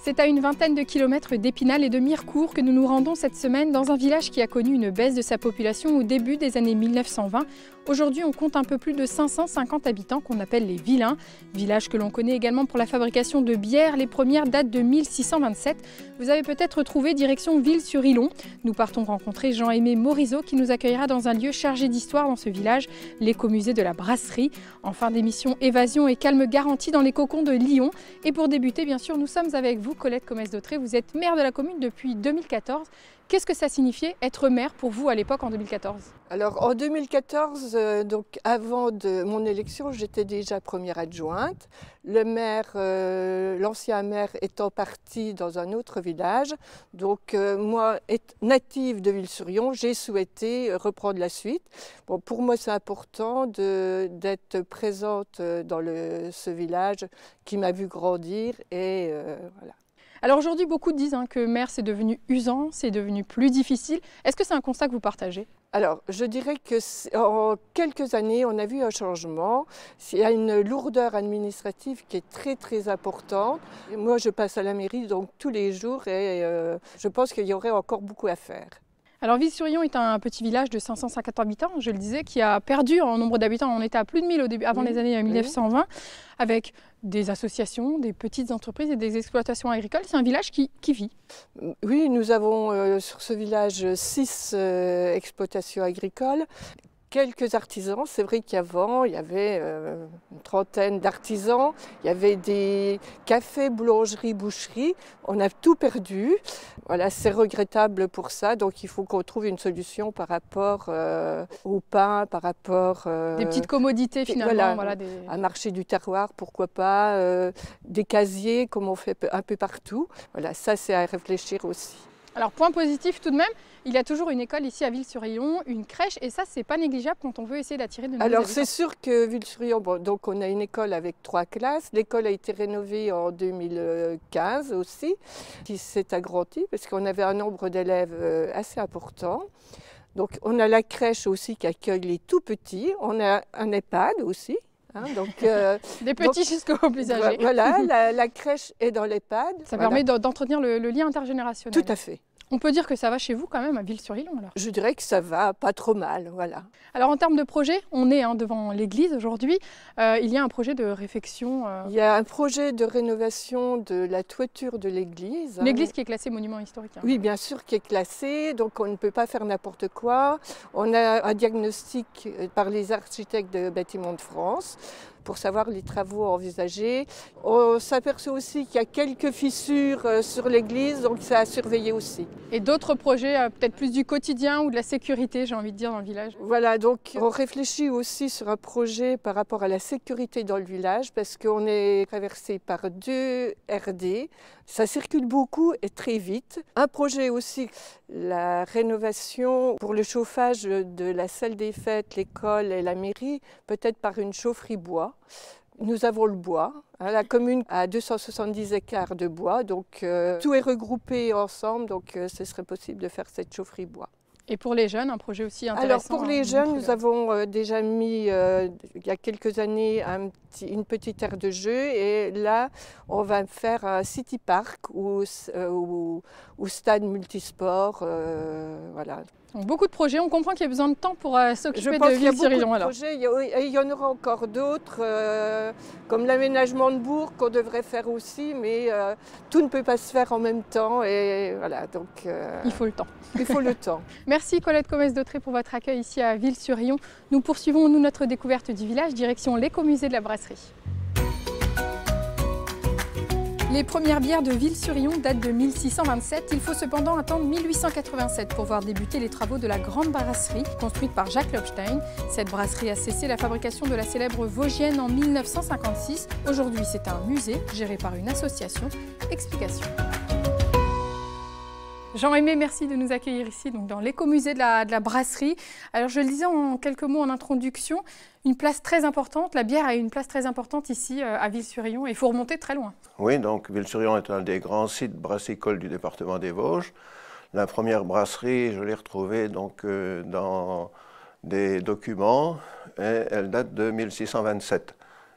C'est à une vingtaine de kilomètres d'Épinal et de Mirecourt que nous nous rendons cette semaine dans un village qui a connu une baisse de sa population au début des années 1920. Aujourd'hui, on compte un peu plus de 550 habitants qu'on appelle les Vilains. Village que l'on connaît également pour la fabrication de bières. Les premières datent de 1627. Vous avez peut-être trouvé direction Ville-sur-Illon. Nous partons rencontrer Jean-Aimé Morisot qui nous accueillera dans un lieu chargé d'histoire dans ce village, l'écomusée de la Brasserie. En fin d'émission, évasion et calme garanti dans les cocons de Lyon. Et pour débuter, bien sûr, nous sommes avec vous, Colette Comès-Dautré. Vous êtes maire de la commune depuis 2014. Qu'est-ce que ça signifiait être maire pour vous à l'époque en 2014? Alors en 2014, donc avant de mon élection, j'étais déjà première adjointe. Le maire, l'ancien maire étant parti dans un autre village, donc moi, native de Ville-sur-Illon, j'ai souhaité reprendre la suite. Bon, pour moi, c'est important d'être présente dans ce village qui m'a vu grandir et voilà. Alors aujourd'hui, beaucoup disent que maire, c'est devenu usant, c'est devenu plus difficile. Est-ce que c'est un constat que vous partagez? Alors, je dirais qu'en quelques années, on a vu un changement. Il y a une lourdeur administrative qui est très, très importante. Et moi, je passe à la mairie donc tous les jours et je pense qu'il y aurait encore beaucoup à faire. Alors Ville-sur-Illon est un petit village de 550 habitants, je le disais, qui a perdu en nombre d'habitants. On était à plus de 1000 au début, avant les années 1920, avec des associations, des petites entreprises et des exploitations agricoles. C'est un village qui vit. Oui, nous avons sur ce village 6 exploitations agricoles. Quelques artisans, c'est vrai qu'avant, il y avait une trentaine d'artisans, il y avait des cafés, boulangeries, boucheries, on a tout perdu. Voilà, c'est regrettable pour ça, donc il faut qu'on trouve une solution par rapport au pain, par rapport… des petites commodités finalement. Voilà, un marché du terroir, pourquoi pas, des casiers comme on fait un peu partout. Voilà, ça c'est à réfléchir aussi. Alors point positif tout de même, il y a toujours une école ici à Ville-sur-Illon, une crèche, et ça c'est pas négligeable quand on veut essayer d'attirer de nouveaux habitants. Alors c'est sûr que Ville-sur-Illon, bon, donc on a une école avec 3 classes. L'école a été rénovée en 2015 aussi, qui s'est agrandie parce qu'on avait un nombre d'élèves assez important. Donc on a la crèche aussi qui accueille les tout petits, on a un EHPAD aussi. Donc, des petits jusqu'aux plus âgés. Voilà, la crèche est dans l'EHPAD. Ça permet d'entretenir le lien intergénérationnel. Tout à fait. On peut dire que ça va chez vous quand même à Ville-sur-Illon alors? Je dirais que ça va pas trop mal, voilà. Alors en termes de projet, on est devant l'église aujourd'hui. Il y a un projet de réfection. Il y a un projet de rénovation de la toiture de l'église. L'église qui est classée monument historique. Oui, bien sûr, qui est classée, donc on ne peut pas faire n'importe quoi. On a un diagnostic par les architectes de Bâtiments de France pour savoir les travaux envisagés. On s'aperçoit aussi qu'il y a quelques fissures sur l'église, donc ça a surveillé aussi. Et d'autres projets, peut-être plus du quotidien ou de la sécurité, j'ai envie de dire, dans le village? Voilà, donc on réfléchit aussi sur un projet par rapport à la sécurité dans le village, parce qu'on est traversé par 2 RD. Ça circule beaucoup et très vite. Un projet aussi, la rénovation pour le chauffage de la salle des fêtes, l'école et la mairie, peut-être par une chaufferie bois. Nous avons le bois. La commune a 270 hectares de bois, donc tout est regroupé ensemble, donc ce serait possible de faire cette chaufferie bois. Et pour les jeunes, un projet aussi intéressant? Alors pour les jeunes, nous avons déjà mis, il y a quelques années, une petite aire de jeu, et là, on va faire un city park ou stade multisport, voilà. Donc beaucoup de projets, on comprend qu'il y a besoin de temps pour s'occuper de Ville-sur-Illon. Il y en aura encore d'autres, comme l'aménagement de bourg qu'on devrait faire aussi, mais tout ne peut pas se faire en même temps, et voilà, donc… il faut le temps. Il faut le temps. Merci Colette Comès-Dautré pour votre accueil ici à Ville-sur-Illon. Nous poursuivons notre découverte du village, direction l'écomusée de la Brasserie. Les premières bières de Ville-sur-Illon datent de 1627. Il faut cependant attendre 1887 pour voir débuter les travaux de la grande brasserie construite par Jacques Lobstein. Cette brasserie a cessé la fabrication de la célèbre Vosgienne en 1956. Aujourd'hui, c'est un musée géré par une association. Explication. Jean-Aimé, merci de nous accueillir ici donc dans l'écomusée de la Brasserie. Alors je le disais en quelques mots en introduction, une place très importante, la bière a une place très importante ici à Ville-sur-Illon et il faut remonter très loin. Oui, donc Ville-sur-Illon est un des grands sites brassicoles du département des Vosges. La première brasserie, je l'ai retrouvée donc, dans des documents et elle date de 1627.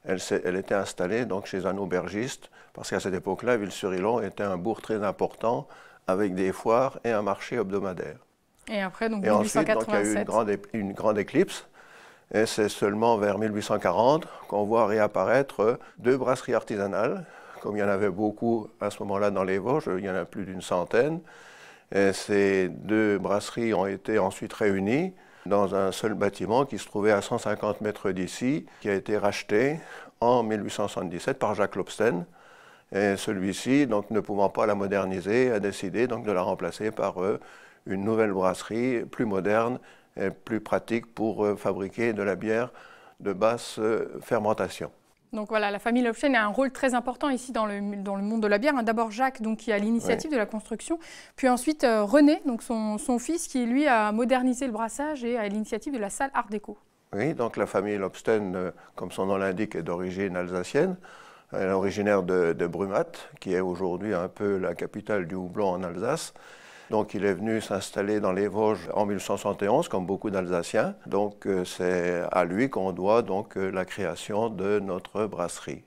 Elle était installée donc, chez un aubergiste parce qu'à cette époque-là, Ville-sur-Illon était un bourg très important avec des foires et un marché hebdomadaire. Et après, donc et 1887. Ensuite, donc, il y a eu une grande éclipse, et c'est seulement vers 1840 qu'on voit réapparaître 2 brasseries artisanales. Comme il y en avait beaucoup à ce moment-là dans les Vosges, il y en a plus d'une centaine. Et ces 2 brasseries ont été ensuite réunies dans un seul bâtiment qui se trouvait à 150 mètres d'ici, qui a été racheté en 1877 par Jacques Lobsten. Et celui-ci, donc, ne pouvant pas la moderniser, a décidé donc, de la remplacer par une nouvelle brasserie plus moderne et plus pratique pour fabriquer de la bière de basse fermentation. Donc voilà, la famille Lobsten a un rôle très important ici dans le monde de la bière. D'abord Jacques, donc, qui a l'initiative de la construction, puis ensuite René, donc son fils, qui lui a modernisé le brassage et a l'initiative de la salle Art déco. Oui, donc la famille Lobsten, comme son nom l'indique, est d'origine alsacienne. Elle est originaire de Brumath, qui est aujourd'hui un peu la capitale du houblon en Alsace. Donc il est venu s'installer dans les Vosges en 1871, comme beaucoup d'Alsaciens. Donc c'est à lui qu'on doit donc la création de notre brasserie.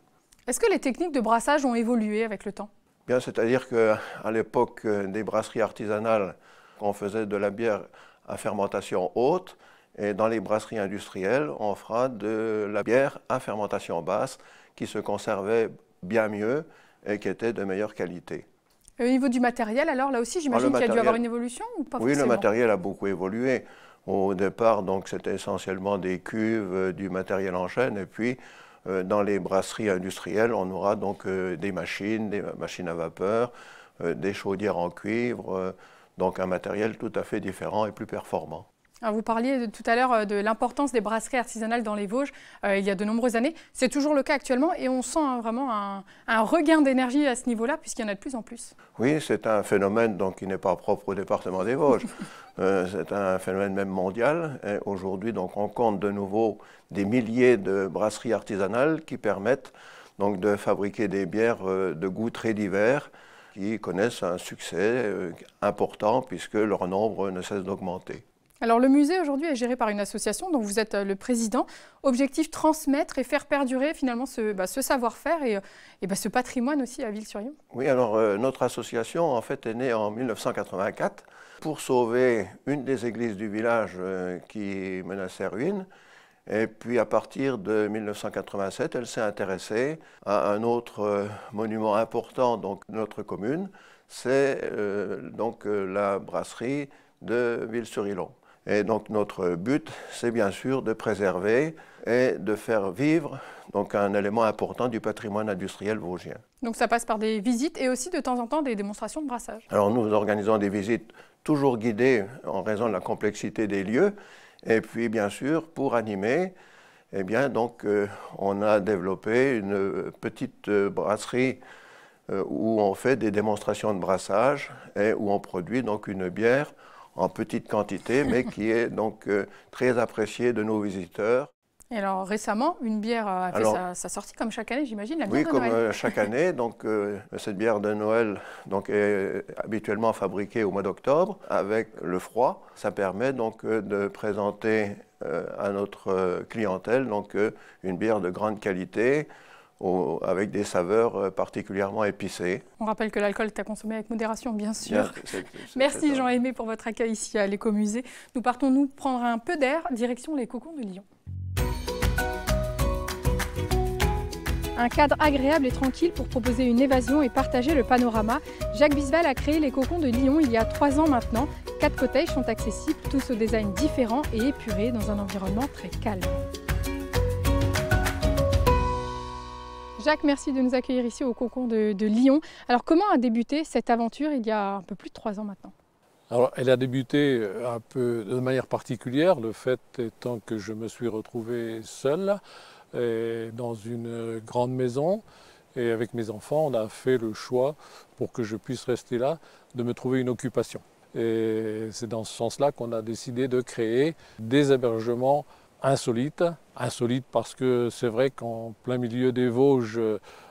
Est-ce que les techniques de brassage ont évolué avec le temps? Bien, c'est-à-dire qu'à l'époque des brasseries artisanales, on faisait de la bière à fermentation haute, et dans les brasseries industrielles, on fera de la bière à fermentation basse, qui se conservait bien mieux et qui était de meilleure qualité. Au niveau du matériel, alors là aussi, j'imagine qu'il y a dû avoir une évolution ou pas forcément? Oui, le matériel a beaucoup évolué. Au départ, donc, c'était essentiellement des cuves, du matériel en chêne, et puis dans les brasseries industrielles, on aura donc des machines à vapeur, des chaudières en cuivre, donc un matériel tout à fait différent et plus performant. Alors vous parliez tout à l'heure de l'importance des brasseries artisanales dans les Vosges il y a de nombreuses années. C'est toujours le cas actuellement et on sent vraiment un regain d'énergie à ce niveau-là puisqu'il y en a de plus en plus. Oui, c'est un phénomène donc, qui n'est pas propre au département des Vosges. C'est un phénomène même mondial. Aujourd'hui, on compte de nouveau des milliers de brasseries artisanales qui permettent donc, de fabriquer des bières de goûts très divers qui connaissent un succès important puisque leur nombre ne cesse d'augmenter. Alors le musée aujourd'hui est géré par une association dont vous êtes le président. Objectif transmettre et faire perdurer finalement ce savoir-faire et ce patrimoine aussi à Ville-sur-Illon. Oui, alors notre association en fait est née en 1984 pour sauver une des églises du village qui menaçait ruine. Et puis à partir de 1987, elle s'est intéressée à un autre monument important donc de notre commune, c'est la brasserie de Ville-sur-Illon. Et donc notre but, c'est bien sûr de préserver et de faire vivre donc un élément important du patrimoine industriel vosgien. Donc ça passe par des visites et aussi de temps en temps des démonstrations de brassage. Alors nous organisons des visites toujours guidées en raison de la complexité des lieux. Et puis bien sûr, pour animer, eh bien, donc, on a développé une petite brasserie où on fait des démonstrations de brassage et où on produit donc une bière en petite quantité, mais qui est donc très appréciée de nos visiteurs. Et alors récemment, une bière a fait sa sortie comme chaque année, j'imagine, la bière de Noël. Oui, comme chaque année. Donc, cette bière de Noël donc, est habituellement fabriquée au mois d'octobre avec le froid. Ça permet donc de présenter à notre clientèle donc, une bière de grande qualité, avec des saveurs particulièrement épicées. On rappelle que l'alcool est à consommer avec modération, bien sûr. Merci Jean-Aimé pour votre accueil ici à l'Écomusée. Nous partons nous prendre un peu d'air, direction les Cocons de Lyon. Un cadre agréable et tranquille pour proposer une évasion et partager le panorama. Jacques Bisbal a créé les Cocons de Lyon il y a 3 ans maintenant. 4 cottages sont accessibles, tous au design différent et épurés dans un environnement très calme. Jacques, merci de nous accueillir ici au Cocon de Lyon. Alors comment a débuté cette aventure il y a un peu plus de 3 ans maintenant? Alors, elle a débuté un peu de manière particulière, le fait étant que je me suis retrouvé seul dans une grande maison et avec mes enfants, on a fait le choix, pour que je puisse rester là, de me trouver une occupation. Et c'est dans ce sens-là qu'on a décidé de créer des hébergements insolites parce que c'est vrai qu'en plein milieu des Vosges,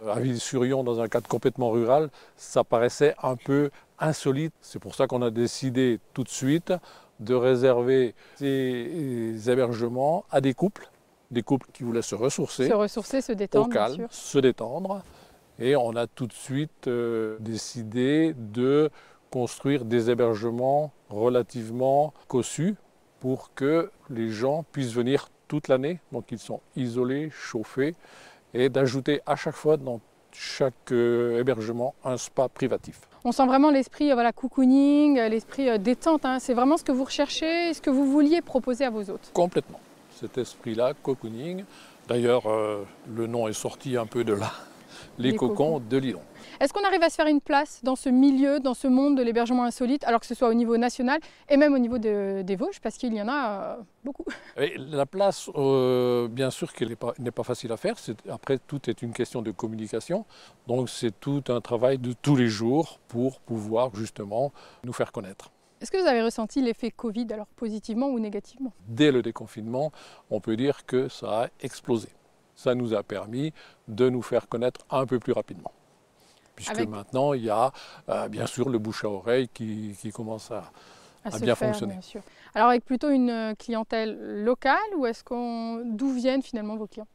à Ville-sur-Illon, dans un cadre complètement rural, ça paraissait un peu insolite. C'est pour ça qu'on a décidé tout de suite de réserver ces hébergements à des couples qui voulaient se ressourcer, se détendre, au calme, se détendre. Et on a tout de suite décidé de construire des hébergements relativement cossus pour que les gens puissent venir toute l'année. Donc ils sont isolés, chauffés, et d'ajouter à chaque fois dans chaque hébergement un spa privatif. On sent vraiment l'esprit cocooning, l'esprit détente. Hein. C'est vraiment ce que vous recherchez, ce que vous vouliez proposer à vos hôtes. Complètement. Cet esprit-là, cocooning. D'ailleurs, le nom est sorti un peu de là. Les cocons de Lilon. Est-ce qu'on arrive à se faire une place dans ce milieu, dans ce monde de l'hébergement insolite, alors que ce soit au niveau national et même au niveau des Vosges, parce qu'il y en a beaucoup? Et la place, bien sûr qu'elle n'est pas facile à faire. Après, tout est une question de communication. Donc c'est tout un travail de tous les jours pour pouvoir justement nous faire connaître. Est-ce que vous avez ressenti l'effet Covid, alors positivement ou négativement? Dès le déconfinement, on peut dire que ça a explosé. Ça nous a permis de nous faire connaître un peu plus rapidement. Puisque maintenant, il y a bien sûr le bouche à oreille qui commence à bien fonctionner. Bien sûr. Alors avec plutôt une clientèle locale ou d'où viennent finalement vos clients?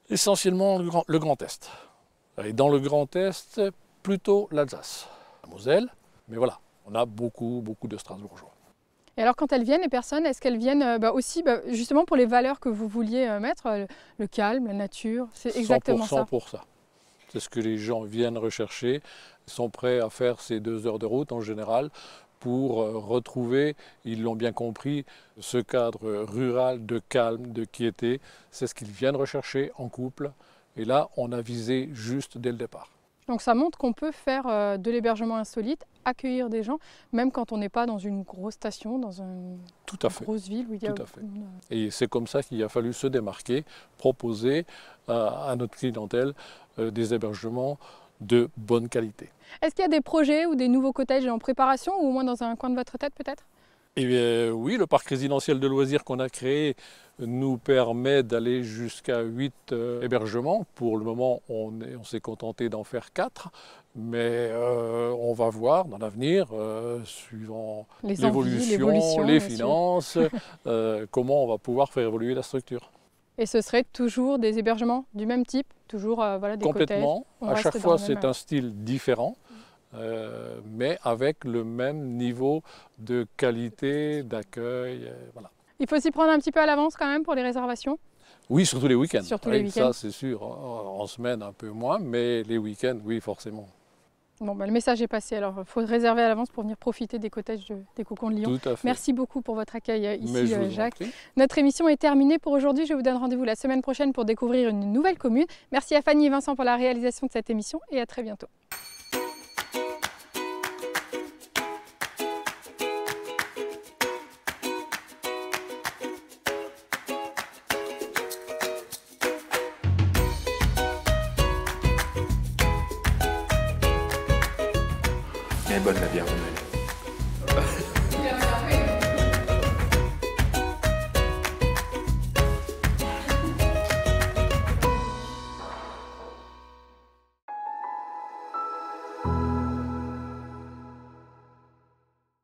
Essentiellement le Grand Est. Et dans le Grand Est, plutôt l'Alsace, la Moselle. Mais voilà, on a beaucoup de Strasbourgeois. Et alors quand elles viennent, les personnes, est-ce qu'elles viennent aussi justement pour les valeurs que vous vouliez mettre, le calme, la nature, c'est exactement 100% ça. pour ça. C'est ce que les gens viennent rechercher. Ils sont prêts à faire ces 2 heures de route en général pour retrouver, ils l'ont bien compris, ce cadre rural de calme, de quiété. C'est ce qu'ils viennent rechercher en couple. Et là, on a visé juste dès le départ. Donc ça montre qu'on peut faire de l'hébergement insolite, accueillir des gens, même quand on n'est pas dans une grosse station, dans une grosse ville où il y a... Tout à fait. Et c'est comme ça qu'il a fallu se démarquer, proposer à notre clientèle des hébergements de bonne qualité. Est-ce qu'il y a des projets ou des nouveaux cottages en préparation, ou au moins dans un coin de votre tête peut-être? Eh bien, oui, le parc résidentiel de loisirs qu'on a créé nous permet d'aller jusqu'à 8 hébergements. Pour le moment, on s'est contenté d'en faire 4, mais on va voir dans l'avenir, suivant l'évolution, les finances, comment on va pouvoir faire évoluer la structure. Et ce serait toujours des hébergements du même type, toujours des complètement. cottages. À chaque fois, c'est un style différent. Mais avec le même niveau de qualité, d'accueil. Voilà. Il faut s'y prendre un petit peu à l'avance quand même pour les réservations? Oui, surtout les week-ends. Les week-ends. Ça, c'est sûr. En semaine, un peu moins, mais les week-ends, oui, forcément. Bon, le message est passé. Alors, il faut réserver à l'avance pour venir profiter des cottages des Cocons de Lilon. Tout à fait. Merci beaucoup pour votre accueil ici, Jacques. En prie. Notre émission est terminée pour aujourd'hui. Je vous donne rendez-vous la semaine prochaine pour découvrir une nouvelle commune. Merci à Fanny et Vincent pour la réalisation de cette émission et à très bientôt. Elle est bonne la bière de Noël.